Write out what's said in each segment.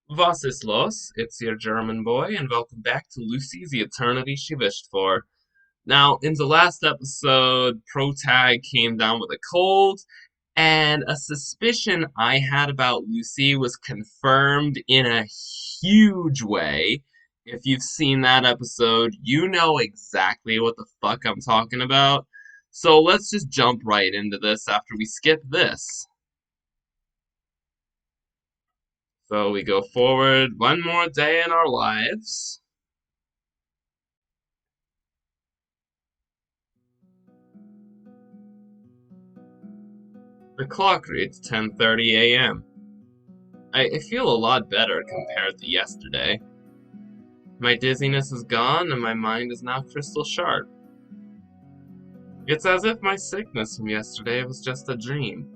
Was ist los? It's your German boy, and welcome back to Lucy's The Eternity She Wished For. Now, in the last episode, Protag came down with a cold, and a suspicion I had about Lucy was confirmed in a huge way. If you've seen that episode, you know exactly what the fuck I'm talking about. So let's just jump right into this after we skip this. So we go forward one more day in our lives. The clock reads 10:30 a.m. I feel a lot better compared to yesterday. My dizziness is gone and my mind is now crystal sharp. It's as if my sickness from yesterday was just a dream.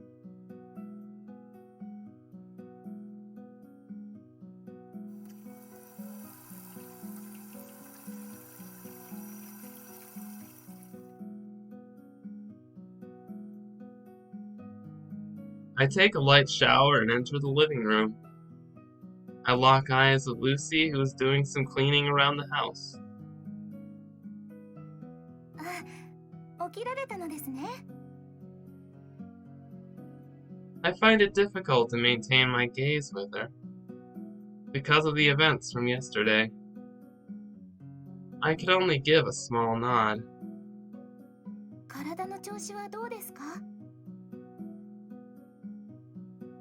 I take a light shower and enter the living room. I lock eyes with Lucy, who is doing some cleaning around the house. 起きられたのですね。I find it difficult to maintain my gaze with her because of the events from yesterday. I could only give a small nod. 体の調子はどうですか？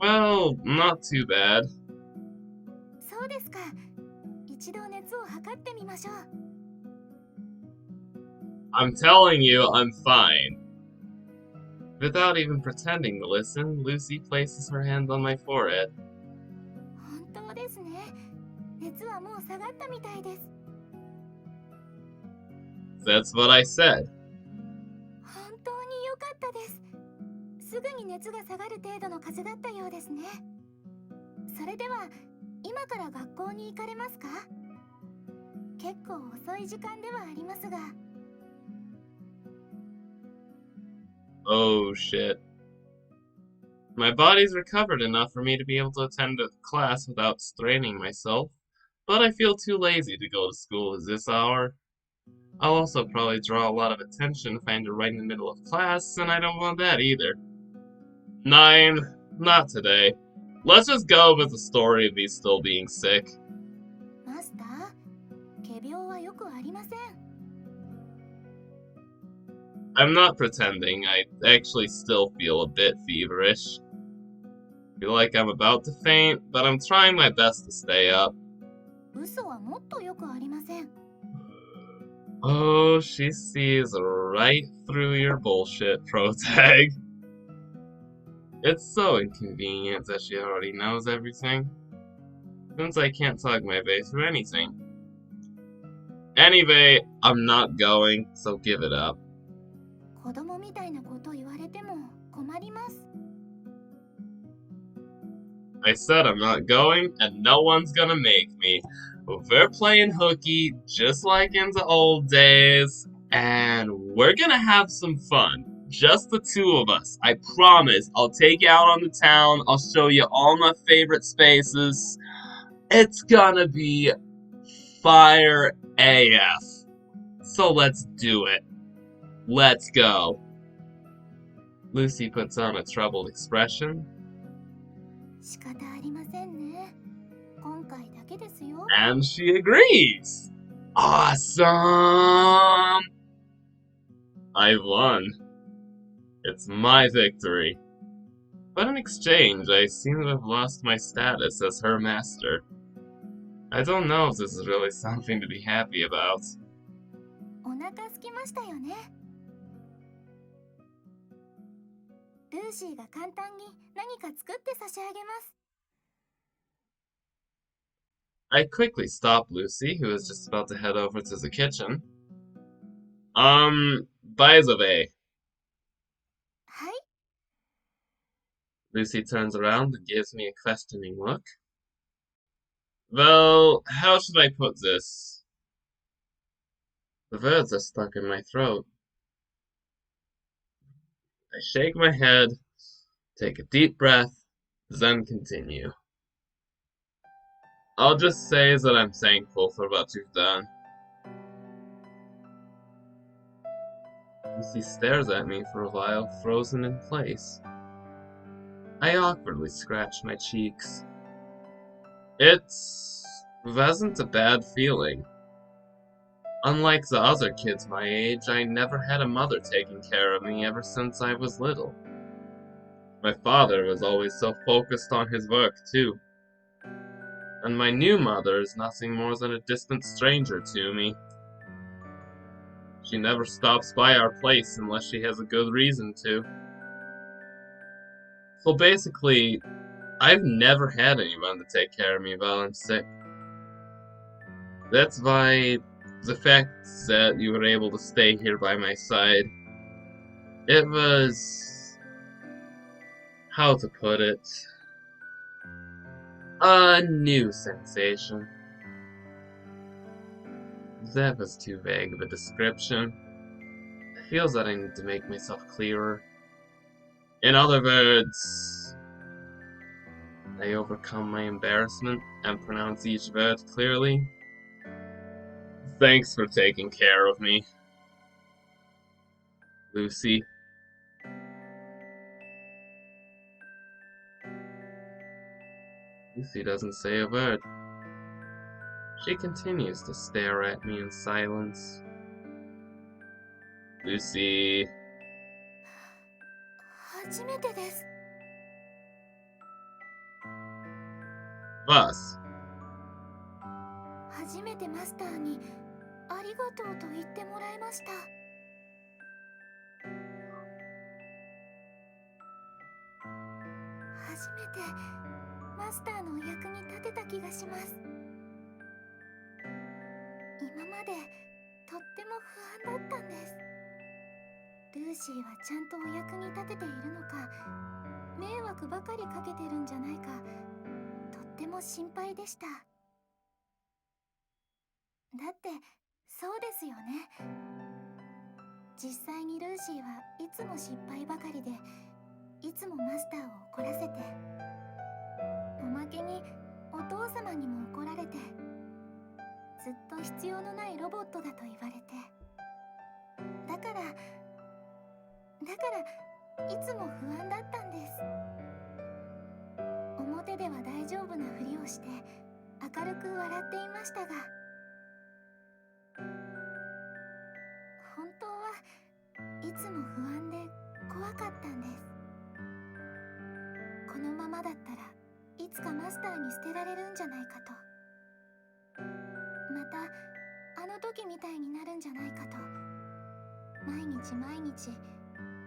Well, not too bad. そうですか。一度熱を測ってみましょう。I'm telling you, I'm fine. Without even pretending to listen, Lucy places her hand on my forehead. 本当ですね。熱はもう下がったみたいです。That's what I said. 本当に良かったです。すぐに熱が下がる程度の風邪だったようですね。それでは、今から学校に行かれますか？結構遅い時間ではありますが。Oh shit. My body's recovered enough for me to be able to attend a class without straining myself, but I feel too lazy to go to school at this hour. I'll also probably draw a lot of attention if I enter right in the middle of class, and I don't want that either. 9. Not today. Let's just go with the story of me still being sick. マスター、仮病はよくありません。I'm not pretending, I actually still feel a bit feverish. Feel like I'm about to faint, but I'm trying my best to stay up. 嘘はもっとよくありません。Oh, she sees right through your bullshit, Protag. It's so inconvenient that she already knows everything. Since I can't talk my way through anything. Anyway, I'm not going, so give it up. 子供みたいなこと言われても困ります。I said I'm not going, and no one's gonna make me. We're playing hooky just like in the old days, and we're gonna have some fun. Just the two of us. I promise. I'll take you out on the town. I'll show you all my favorite spaces. It's gonna be fire AF. So let's do it. Let's go. Lucy puts on a troubled expression. 仕方ありませんね。今回だけですよ。 And she agrees. Awesome! I won. It's my victory. But in exchange, I seem to have lost my status as her master. I don't know if this is really something to be happy about. お腹空きましたよね。ルーシーが簡単に何か作って差し上げます。 I quickly stop Lucy, who is just about to head over to the kitchen. By the way. はい。 Lucy turns around and gives me a questioning look. Well, how should I put this? The words are stuck in my throat. I shake my head, take a deep breath, then continue. I'll just say that I'm thankful for what you've done. Lucy stares at me for a while, frozen in place. I awkwardly scratch my cheeks. It wasn't a bad feeling. Unlike the other kids my age, I never had a mother taking care of me ever since I was little. My father was always so focused on his work, too. And my new mother is nothing more than a distant stranger to me. She never stops by our place unless she has a good reason to. So basically, I've never had anyone to take care of me while I'm sick. That's why the fact that you were able to stay here by my side, it was, how to put it, a new sensation. That was too vague of a description. I feel that I need to make myself clearer. In other words, I overcome my embarrassment and pronounce each word clearly. Thanks for taking care of me, Lucy. Lucy doesn't say a word. She continues to stare at me in silence. Lucy. 初めてです。 Was? 初めてマスターにありがとうと言ってもらいました。初めてマスターのお役に立てた気がします。今までとっても不安だったんです。ルーシーはちゃんとお役に立てているのか、迷惑ばかりかけてるんじゃないか、とっても心配でした。だってそうですよね。実際にルーシーはいつも失敗ばかりで、いつもマスターを怒らせて、おまけにお父様にも怒られて、ずっと必要のないロボットだと言われて、だからいつも不安だったんです。表では大丈夫なふりをして明るく笑っていましたが、本当はいつも不安で怖かったんです。このままだったらいつかマスターに捨てられるんじゃないかと、またあの時みたいになるんじゃないかと、毎日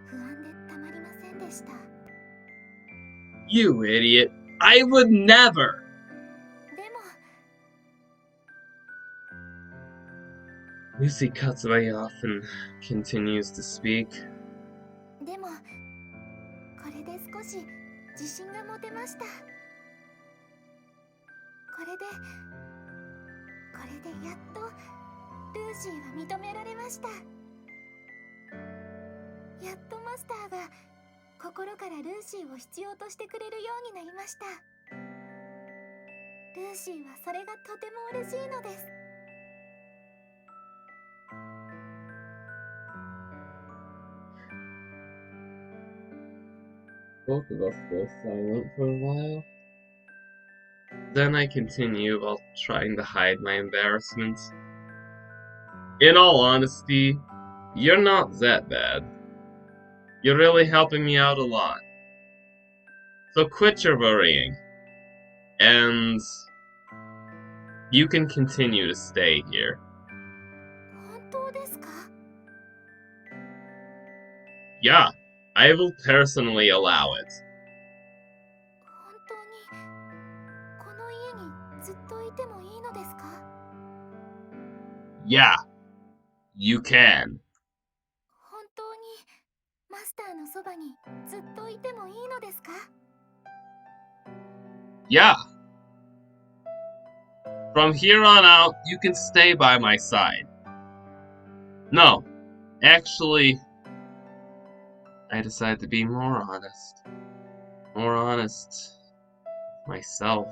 不安でたまりませんでした。 You idiot! I would never! でも Lucy cuts me off and continues to speak. でもこれで少し自信が持てました。これでやっとルーシーは認められました。やっとマスターが心からルーシーを必要としてくれるようになりました。ルーシーはそれがとても嬉しいのです。 Both of us go silent for a while. Then I continue while trying to hide my embarrassment. In all honesty, you're not that bad. You're really helping me out a lot. So quit your worrying. And you can continue to stay here. 本当ですか? Yeah, I will personally allow it. 本当にこの家にずっといてもいいのですか? Yeah, you can. 本当にマスターのそばにずっといてもいいのですか? Yeah. From here on out, you can stay by my side. No, actually, I decided to be more honest. More honest with myself.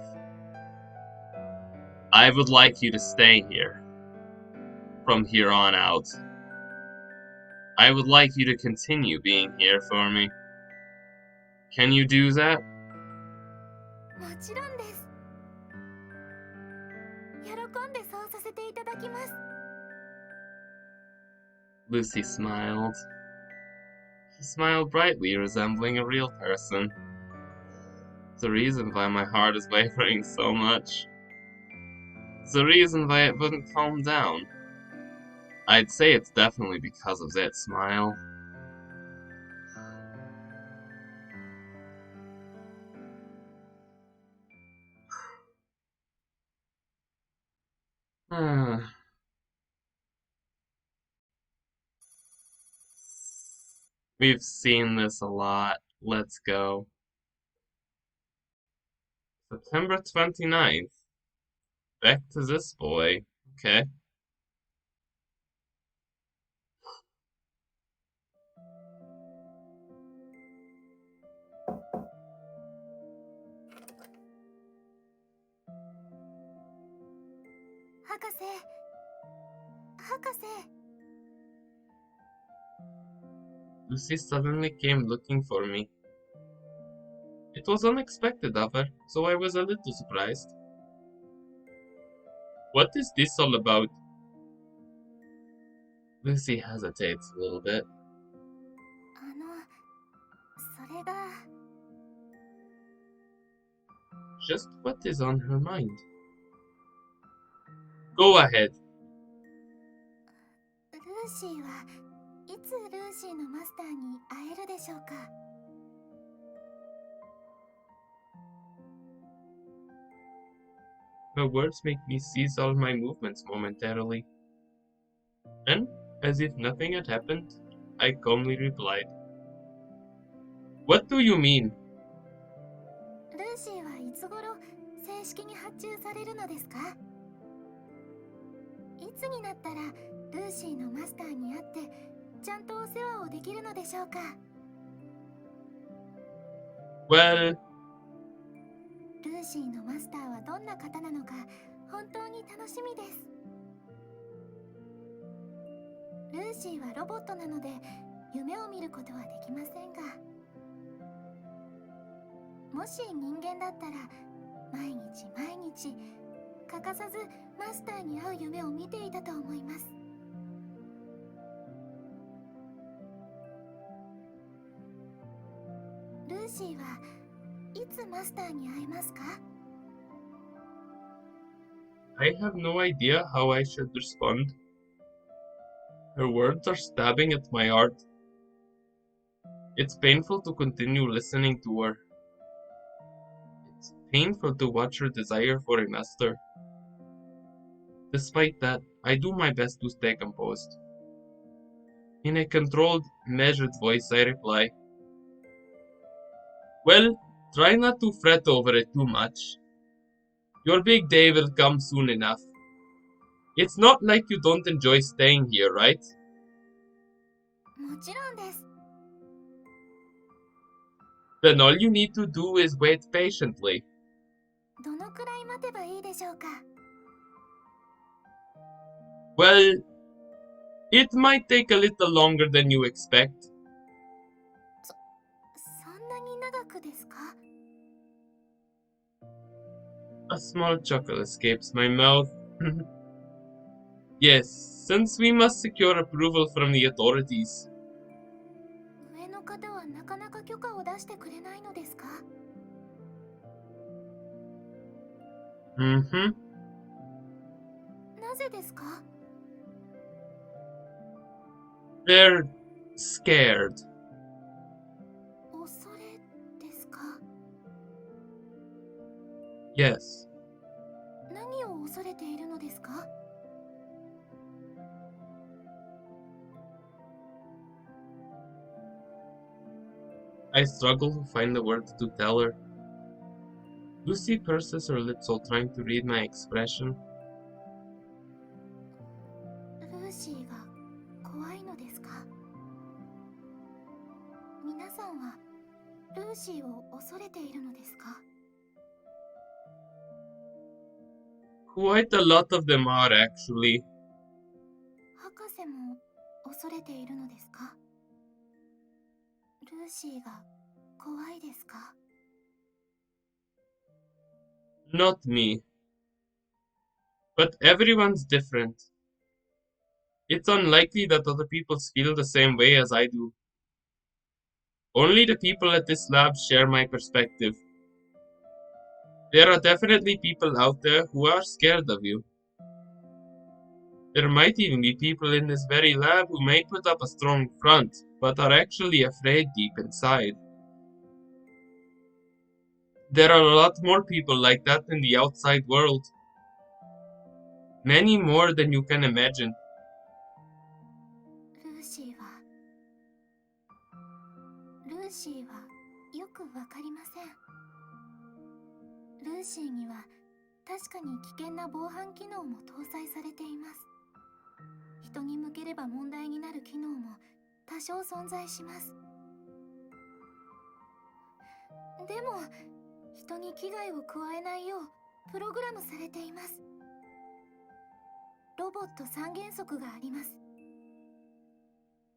I would like you to stay here. From here on out. I would like you to continue being here for me. Can you do that? もちろんです。喜んでそうさせていただきます。Lucy smiled. She smiled brightly, resembling a real person. The reason why my heart is wavering so much. The reason why it wouldn't calm down. I'd say it's definitely because of that smile. We've seen this a lot. Let's go. September 29th. Back to this boy. Okay. Lucy suddenly came looking for me. It was unexpected of her, so I was a little surprised. What is this all about? Lucy hesitates a little bit. それが Just what is on her mind? Go ahead. ルーシーはいつルーシーのマスターに会えるでしょうか。Her words make me seize all my movements momentarily. Then, as if nothing had happened, I calmly replied. What do you mean? ルーシーはいつ頃正式に発注されるのですか？いつになったらルーシーのマスターに会ってちゃんとお世話をできるのでしょうか？ Well, ルーシーのマスターはどんな方なのか本当に楽しみです。ルーシーはロボットなので夢を見ることはできませんが、もし人間だったら毎日欠かさずマスターに会う夢を見ていたと思います。ルーシーはいつマスターに会えますか？ I have no idea how I should respond. Her words are stabbing at my heart. It's painful to continue listening to her. It's painful to watch her desire for a master. Despite that, I do my best to stay composed. In a controlled, measured voice, I reply, Well, try not to fret over it too much. Your big day will come soon enough. It's not like you don't enjoy staying here, right? もちろんです。 Then all you need to do is wait patiently. どのくらい待てばいいでしょうか？ Well, it might take a little longer than you expect. そんなに長くですか？ A small chuckle escapes my mouth. Yes, since we must secure approval from the authorities. 上の方はなかなか許可を出してくれないのですか？ Mm-hmm. なぜですか？ They're scared. 恐れですか？ Yes. 何を恐れているのですか？ I struggle to find the words to tell her. Lucy purses her lips while trying to read my expression. ルーシーが怖いのですか？皆さんはルーシーを恐れているのですか？ Quite a lot of them are, actually. 博士も恐れているのですか？ルーシーが怖いですか？ Not me. But everyone's different. It's unlikely that other people feel the same way as I do. Only the people at this lab share my perspective. There are definitely people out there who are scared of you. There might even be people in this very lab who may put up a strong front, but are actually afraid deep inside. There are a lot more people like that in the outside world. Many more than you can imagine. ルーシーはよくわかりません。ルーシーには確かに危険な防犯機能も搭載されています。人に向ければ問題になる機能も多少存在します。でも人に危害を加えないようプログラムされています。ロボット三原則があります。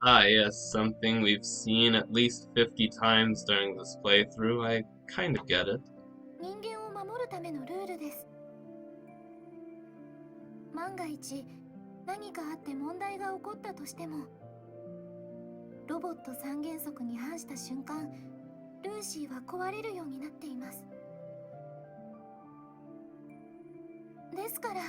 Ah, yes, something we've seen at least 50 times during this playthrough. I kind of get it. 人間を守るためのルールです。万が一何かあって問題が起こったとしても、ロボット三原則に反した瞬間、ルーシーは壊れるようになっています。ですから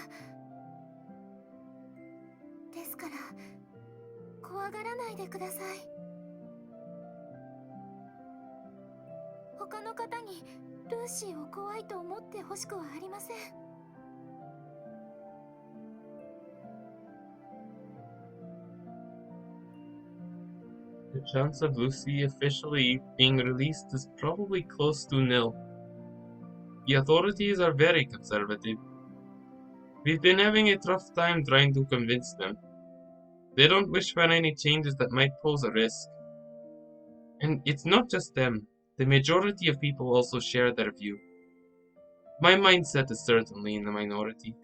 怖がらないでください。他の方にルーシーを怖いと思ってほしくはありません。The chance of Lucy officially being released is probably close to nil. The authorities are very conservative. We've been having a tough time trying to convince them. They don't wish for any changes that might pose a risk. And it's not just them. The majority of people also share their view. My mindset is certainly in the minority.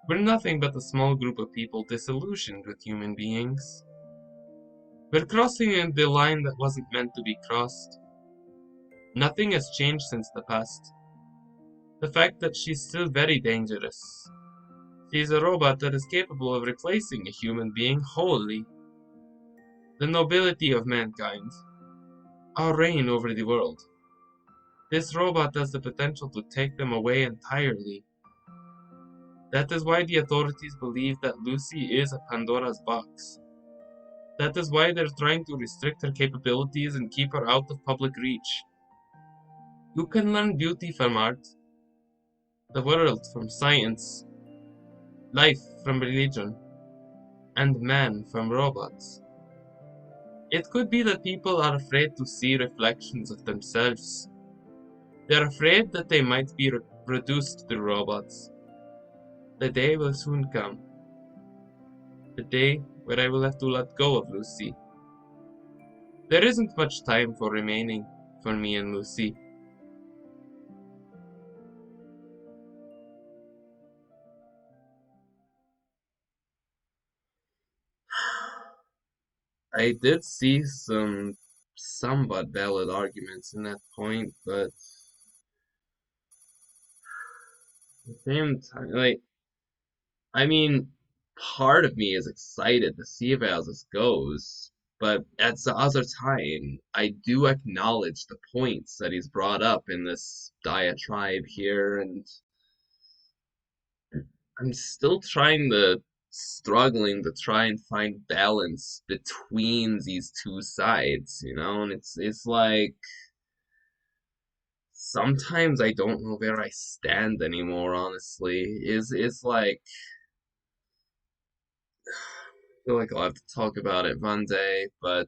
We're nothing but a small group of people disillusioned with human beings. We're crossing the line that wasn't meant to be crossed. Nothing has changed since the past. The fact that she's still very dangerous. She's a robot that is capable of replacing a human being wholly. The nobility of mankind. Our reign over the world. This robot has the potential to take them away entirely. That is why the authorities believe that Lucy is a Pandora's box. That is why they're trying to restrict her capabilities and keep her out of public reach. You can learn beauty from art, the world from science, life from religion, and man from robots. It could be that people are afraid to see reflections of themselves. They're afraid that they might be reduced to robots. The day will soon come. The day where I will have to let go of Lucy. There isn't much time for remaining for me and Lucy. I did see some somewhat valid arguments in that point, but at the same time, like, I mean, part of me is excited to see how this goes, but at the other time, I do acknowledge the points that he's brought up in this diatribe here, and I'm still struggling to try and find balance between these two sides, and it's like sometimes I don't know where I stand anymore, honestly. It's like I feel like I'll have to talk about it one day, but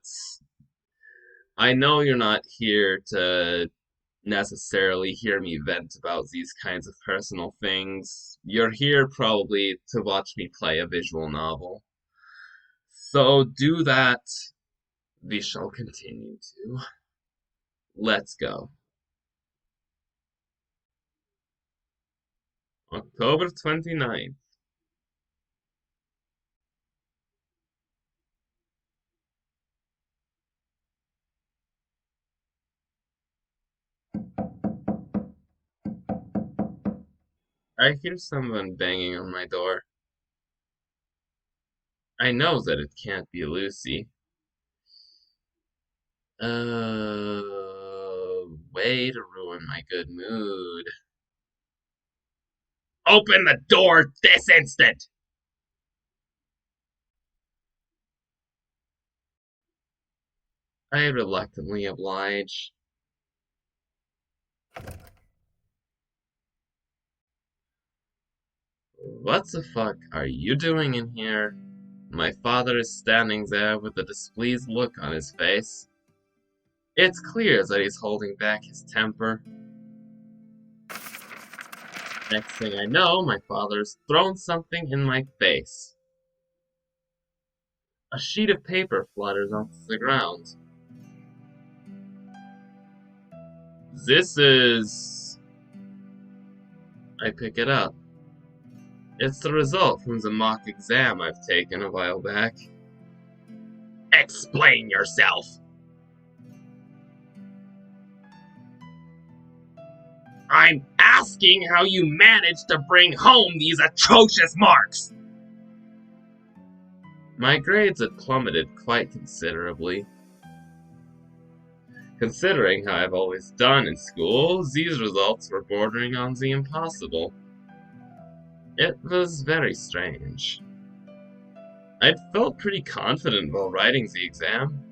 I know you're not here to necessarily hear me vent about these kinds of personal things. You're here probably to watch me play a visual novel. So do that. We shall continue to. Let's go. October 29th. I hear someone banging on my door. I know that it can't be Lucy. Way to ruin my good mood. Open the door this instant! I reluctantly oblige. What the fuck are you doing in here? My father is standing there with a displeased look on his face. It's clear that he's holding back his temper. Next thing I know, my father's thrown something in my face. A sheet of paper flutters onto the ground. This is... I pick it up. It's the result from the mock exam I've taken a while back. Explain yourself! I'm asking how you managed to bring home these atrocious marks! My grades had plummeted quite considerably. Considering how I've always done in school, these results were bordering on the impossible. It was very strange. I'd felt pretty confident while writing the exam.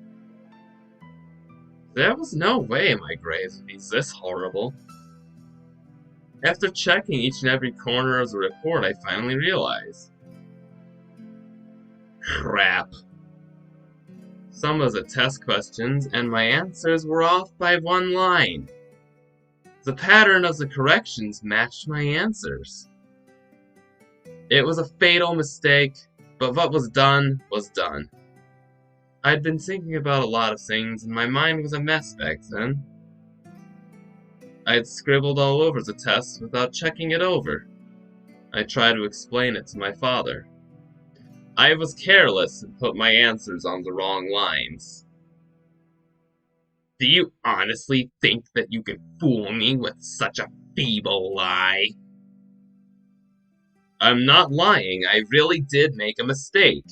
There was no way my grades would be this horrible. After checking each and every corner of the report, I finally realized. Crap. Some of the test questions and my answers were off by one line. The pattern of the corrections matched my answers. It was a fatal mistake, but what was done was done. I'd been thinking about a lot of things and my mind was a mess back then. I'd scribbled all over the test without checking it over. I tried to explain it to my father. I was careless and put my answers on the wrong lines. Do you honestly think that you can fool me with such a feeble lie? I'm not lying, I really did make a mistake.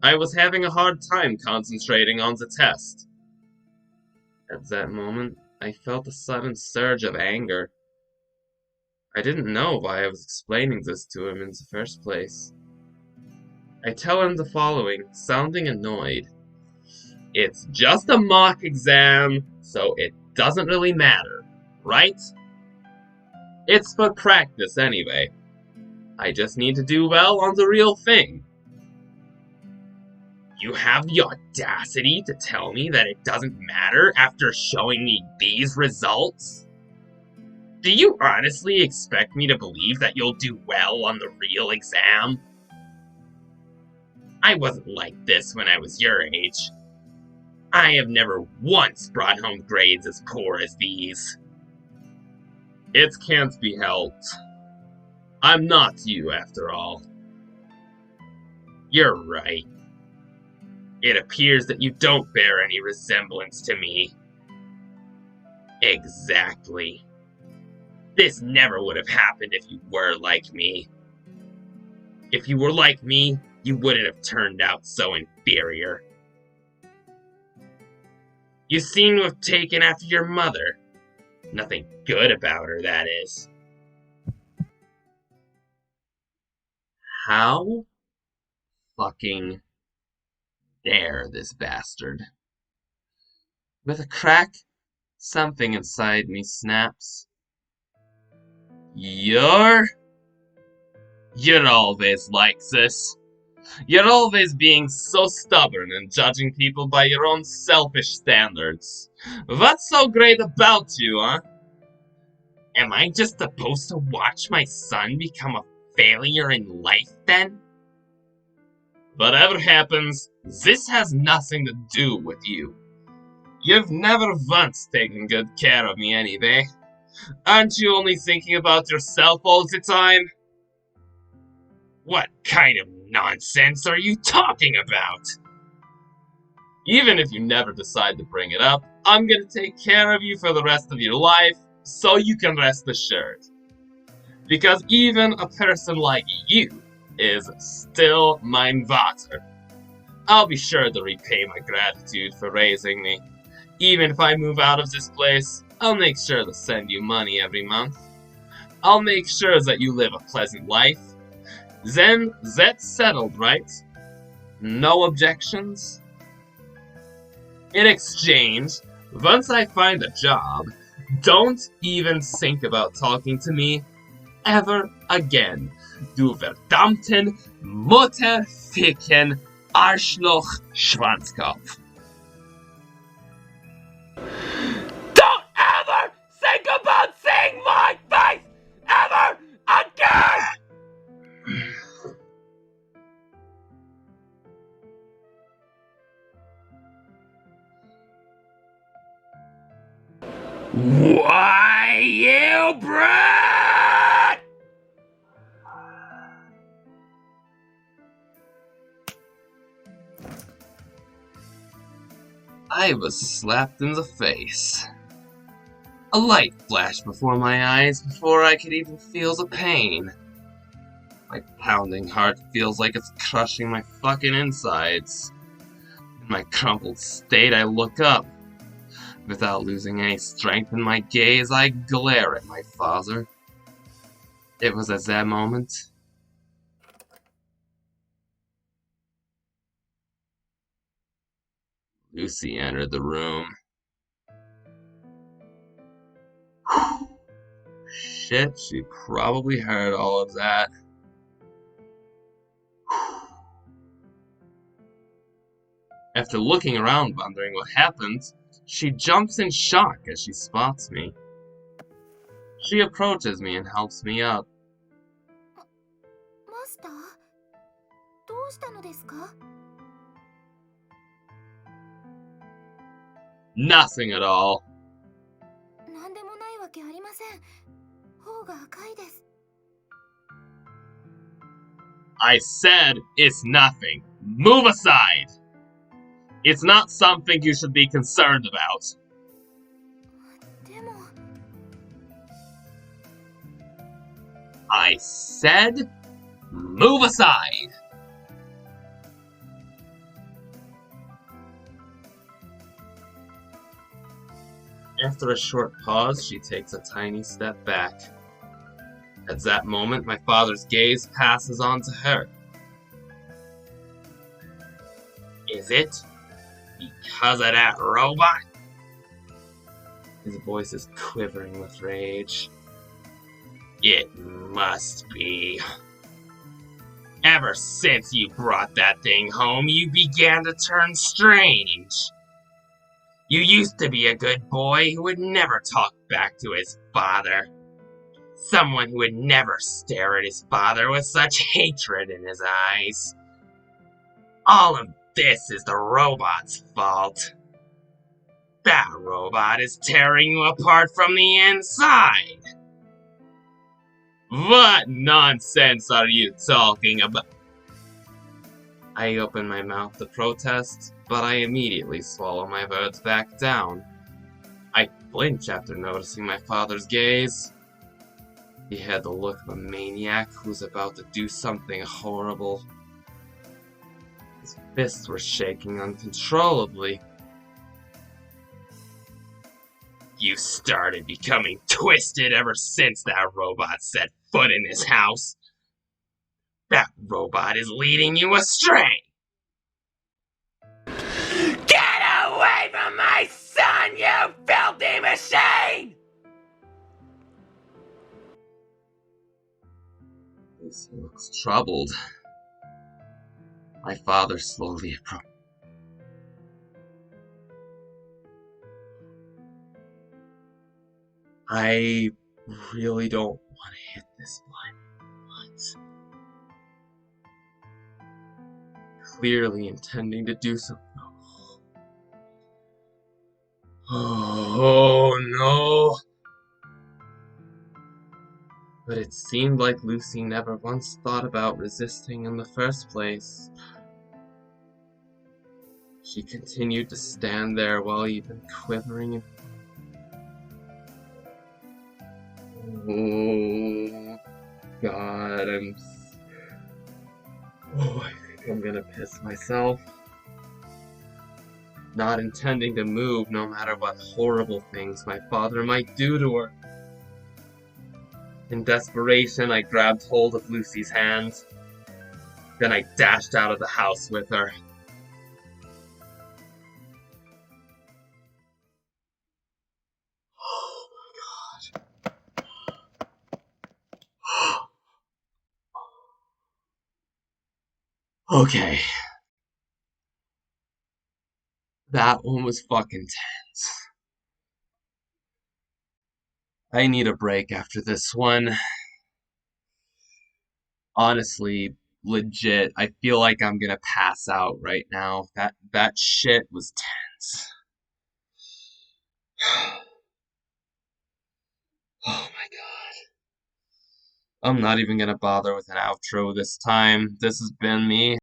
I was having a hard time concentrating on the test. At that moment, I felt a sudden surge of anger. I didn't know why I was explaining this to him in the first place. I tell him the following, sounding annoyed. It's just a mock exam, so it doesn't really matter, right? It's for practice anyway. I just need to do well on the real thing. You have the audacity to tell me that it doesn't matter after showing me these results? Do you honestly expect me to believe that you'll do well on the real exam? I wasn't like this when I was your age. I have never once brought home grades as poor as these. It can't be helped. I'm not you, after all. You're right. It appears that you don't bear any resemblance to me. Exactly. This never would have happened if you were like me. If you were like me, you wouldn't have turned out so inferior. You seem to have taken after your mother. Nothing good about her, that is. How fucking dare this bastard? With a crack, something inside me snaps. You're always like this. You're always being so stubborn and judging people by your own selfish standards. What's so great about you, huh? Am I just supposed to watch my son become a failure in life then? Whatever happens, this has nothing to do with you. You've never once taken good care of me anyway. Aren't you only thinking about yourself all the time? What kind of nonsense are you talking about? Even if you never decide to bring it up, I'm gonna take care of you for the rest of your life, so you can rest assured. Because even a person like you is still mein Vater. I'll be sure to repay my gratitude for raising me. Even if I move out of this place, I'll make sure to send you money every month. I'll make sure that you live a pleasant life. Then that's settled, right? No objections? In exchange, once I find a job, don't even think about talking to me ever again. Du verdammten Mutterficken Arschloch Schwanzkopf. Don't ever think about seeing my face ever again! Why, you brat! I was slapped in the face. A light flashed before my eyes before I could even feel the pain. My pounding heart feels like it's crushing my fucking insides. In my crumpled state, I look up. Without losing any strength in my gaze, I glare at my father. It was at that moment Lucy entered the room. Shit, she probably heard all of that. After looking around wondering what happened, she jumps in shock as she spots me. She approaches me and helps me up. マスター、どうしたのですか？ Nothing at all. なんでもないわけありません。頬が赤いです。 I said it's nothing. Move aside. It's not something you should be concerned about. でも I said move aside. After a short pause, she takes a tiny step back. At that moment, my father's gaze passes on to her. Is it because of that robot? His voice is quivering with rage. It must be. Ever since you brought that thing home, you began to turn strange. You used to be a good boy who would never talk back to his father. Someone who would never stare at his father with such hatred in his eyes. All of this is the robot's fault. That robot is tearing you apart from the inside. What nonsense are you talking about? I open my mouth to protest, but I immediately swallow my words back down. I flinch after noticing my father's gaze. He had the look of a maniac who's about to do something horrible. His fists were shaking uncontrollably. You started becoming twisted ever since that robot set foot in this house. That robot is leading you astray. Get away from my son, you filthy machine! Lucy looks troubled. My father slowly approached. I really don't want to hit this blind, but clearly intending to do something. Oh no! But it seemed like Lucy never once thought about resisting in the first place. She continued to stand there while even quivering. Oh, God, Oh, I think I'm gonna piss myself. Not intending to move no matter what horrible things my father might do to her. In desperation, I grabbed hold of Lucy's hand. Then I dashed out of the house with her. Oh my god. Okay. That one was fucking tense. I need a break after this one. Honestly, legit, I feel like I'm gonna pass out right now. That shit was tense. Oh my god. I'm not even gonna bother with an outro this time. This has been me.